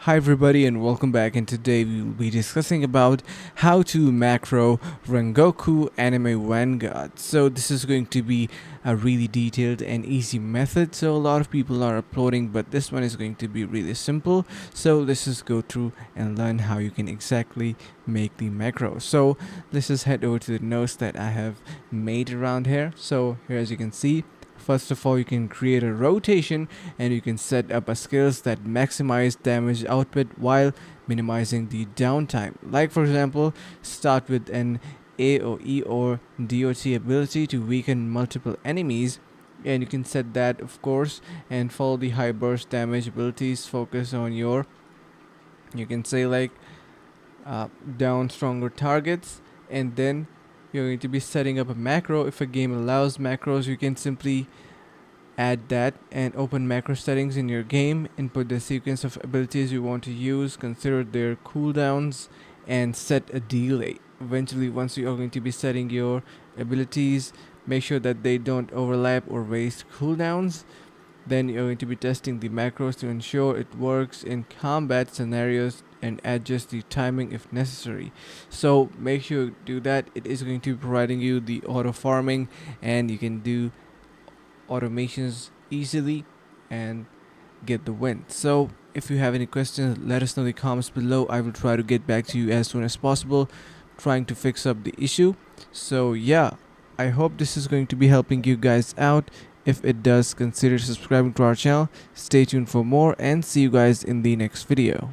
Hi everybody and welcome back, and today we will be discussing about how to macro Rengoku anime Vanguards. So this is going to be a really detailed and easy method, so a lot of people are uploading, but this one is going to be really simple. So let's just go through and learn how you can exactly make the macro. So let's just head over to the notes that I have made around here. So here, as you can see, first of all, you can create a rotation and you can set up a skills that maximize damage output while minimizing the downtime. Like for example, start with an AoE or DOT ability to weaken multiple enemies, and you can set that, of course, and follow the high burst damage abilities. Focus on your, you can say, like down stronger targets, and then you're going to be setting up a macro. If a game allows macros, you can simply add that and open macro settings in your game, input the sequence of abilities you want to use, consider their cooldowns, and set a delay. Eventually, once you are going to be setting your abilities, make sure that they don't overlap or waste cooldowns. Then you're going to be testing the macros to ensure it works in combat scenarios and adjust the timing if necessary. So make sure you do that. It is going to be providing you the auto farming, and you can do automations easily and get the win. So if you have any questions, let us know in the comments below. I will try to get back to you as soon as possible, trying to fix up the issue. So yeah, I hope this is going to be helping you guys out. If it does, consider subscribing to our channel. Stay tuned for more and see you guys in the next video.